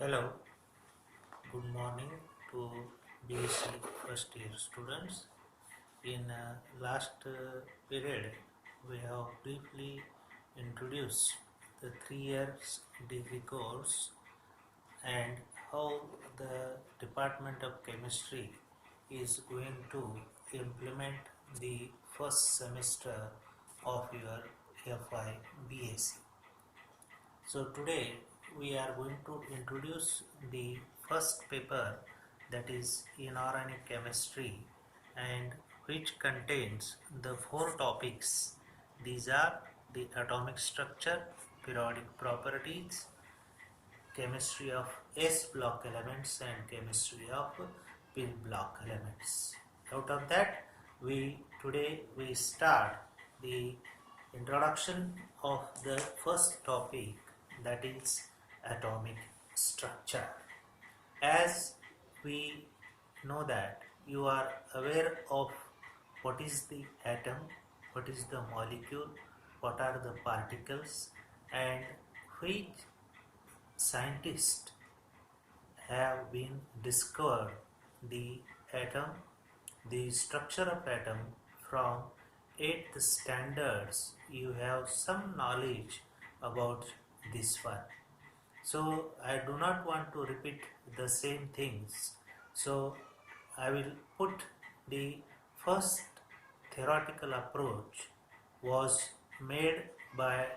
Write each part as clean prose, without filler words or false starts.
Hello, good morning to BSc first year students. In last period, we have briefly introduced the 3 years degree course and how the Department of Chemistry is going to implement the first semester of your FI BSc. So today we are going to introduce the first paper, that is inorganic chemistry, and which contains the four topics. These are the atomic structure, periodic properties, chemistry of S block elements, and chemistry of P block elements. Out of that, we start the introduction of the first topic, that is atomic structure. As we know that you are aware of what is the atom, what is the molecule, what are the particles, and which scientists have been discovered the atom, the structure of atom from 8th standards. You have some knowledge about this one. So I do not want to repeat the same things. So I will put the first theoretical approach was made by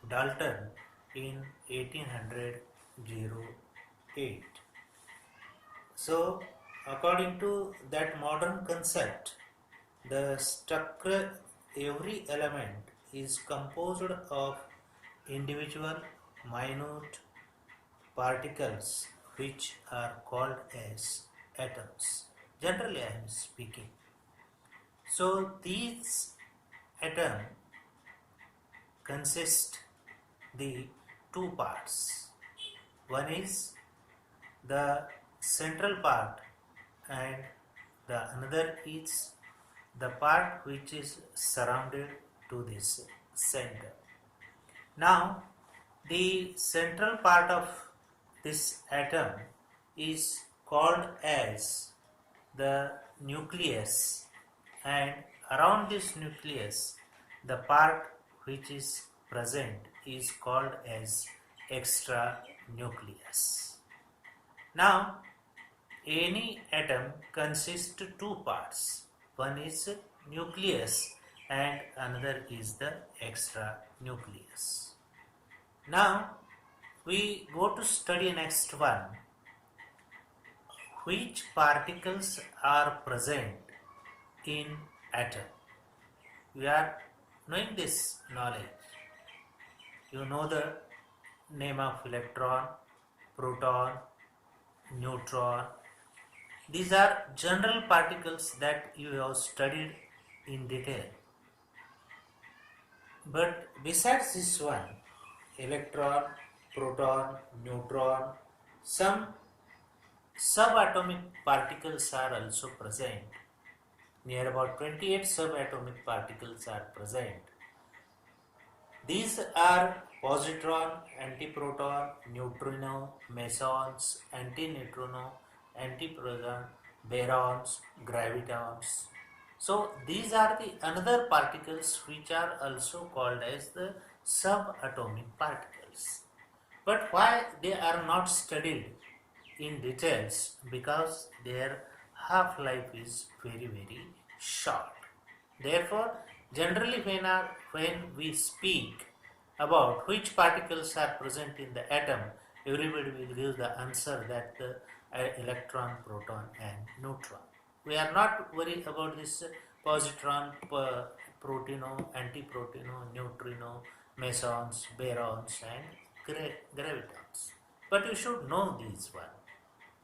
Dalton in 1808. So according to that modern concept, the structure, every element is composed of individual minute particles which are called as atoms. Generally I am speaking. So these atoms consist the two parts. One is the central part and the another is the part which is surrounded to this center. Now the central part of this atom is called as the nucleus, and around this nucleus the part which is present is called as extra nucleus. Now any atom consists two parts. One is nucleus and another is the extra nucleus. Now we go to study next one. Which particles are present in atom? We are knowing this knowledge. You know the name of electron, proton, neutron. These are general particles that you have studied in detail. But besides this one, electron, proton, neutron, some subatomic particles are also present. Near about 28 subatomic particles are present. These are positron, antiproton, neutrino, mesons, antineutrino, antiproton, barons, gravitons. So these are the another particles which are also called as the subatomic particles. But why they are not studied in details? Because their half-life is very short. Therefore, generally when we speak about which particles are present in the atom, everybody will give the answer that the electron, proton and neutron. We are not worried about this positron, protino, antiprotino, neutrino, mesons, barons and gravitons. But you should know these one.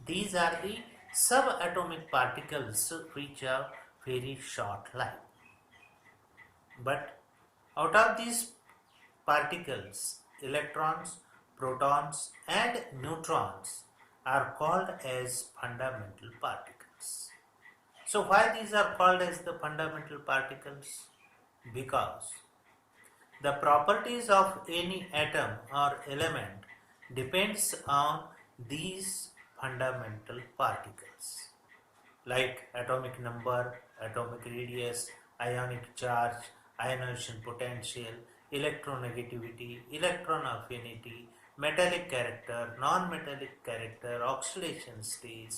These are the subatomic particles which have very short life. But out of these particles, electrons, protons and neutrons are called as fundamental particles. So why these are called as the fundamental particles? Because the properties of any atom or element depends on these fundamental particles like atomic number, atomic radius, ionic charge, ionization potential, electronegativity, electron affinity, metallic character, non-metallic character, oxidation stage,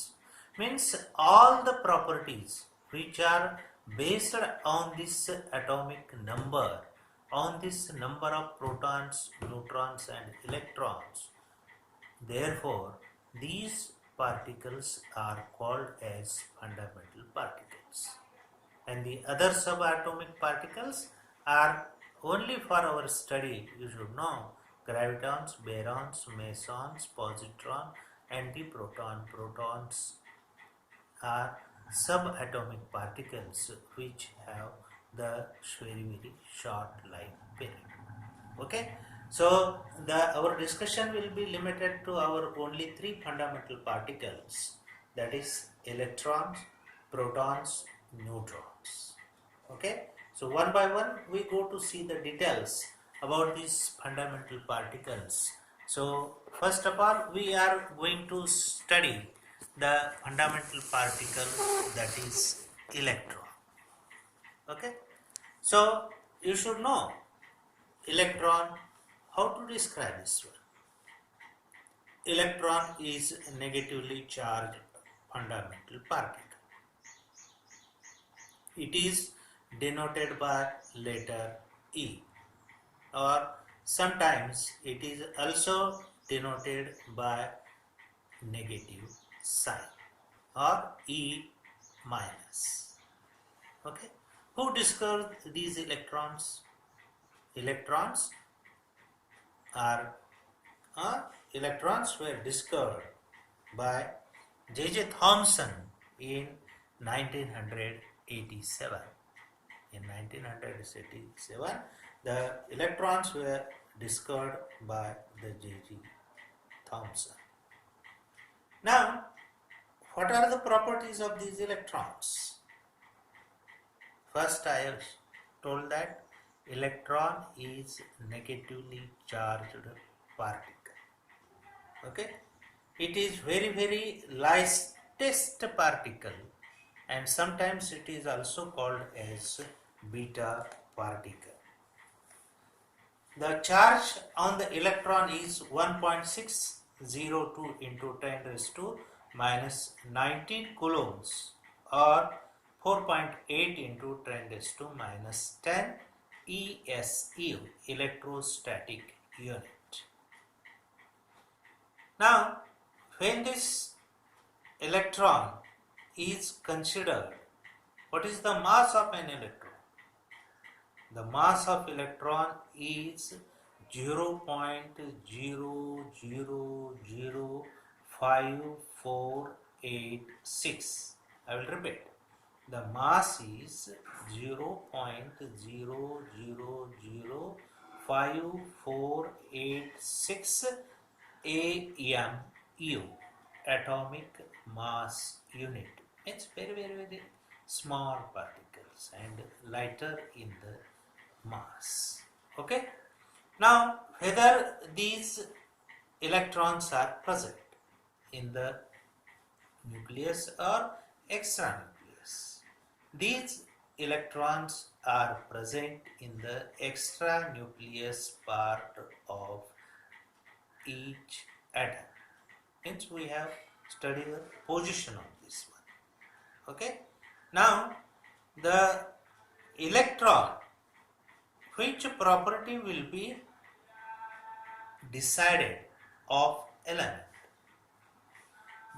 means all the properties which are based on this atomic number, on this number of protons, neutrons and electrons. Therefore, these particles are called as fundamental particles. And the other subatomic particles are only for our study. You should know gravitons, barons, mesons, positron, antiproton, protons are subatomic particles which have the very short life period. Okay, so our discussion will be limited to our only three fundamental particles, that is electrons, protons, neutrons. Okay, so one by one we go to see the details about these fundamental particles. So first of all we are going to study the fundamental particle, that is electron. Okay, so you should know electron. How to describe this one? Electron is a negatively charged fundamental particle. It is denoted by letter E, or sometimes it is also denoted by negative sign or E minus. Okay, who discovered these electrons? Electrons are electrons were discovered by J.J. Thomson in 1987. In 1987, the electrons were discovered by the J.J. Thomson. Now, what are the properties of these electrons? First, I have told that electron is negatively charged particle. Okay, it is very lightest particle, and sometimes it is also called as beta particle. The charge on the electron is 1.602 into 10 raised to minus 19 coulombs, or 4.8 into 10 raised to minus 10 ESU, electrostatic unit. Now, when this electron is considered, what is the mass of an electron? The mass of electron is 0.000548. I will repeat. The mass is 0.000548 AMU, atomic mass unit. It's very small particles and lighter in the mass. Okay. Now, whether these electrons are present in the nucleus or extranucleus. These electrons are present in the extranucleus part of each atom. Hence we have studied the position of this one. Okay. Now the electron, which property will be decided of element?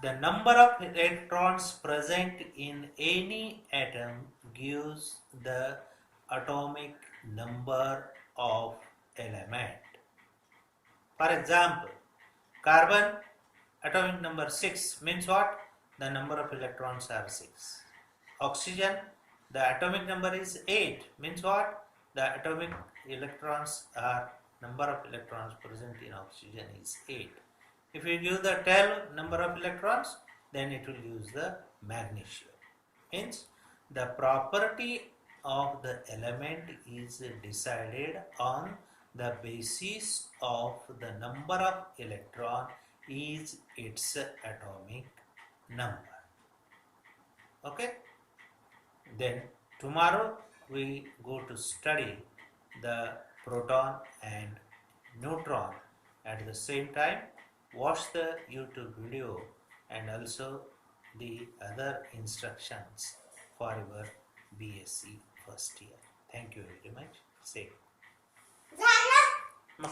The number of electrons present in any atom gives the atomic number of element. For example, carbon atomic number 6 means what? The number of electrons are 6. Oxygen, the atomic number is 8 means what? The atomic electrons are number of electrons present in oxygen is 8. If you give the 12 number of electrons, then it will use the magnesium. Hence, the property of the element is decided on the basis of the number of electron is its atomic number. Okay? Then tomorrow we go to study the proton and neutron. At the same time, watch the YouTube video and also the other instructions for your BSc first year. Thank you very much. Say.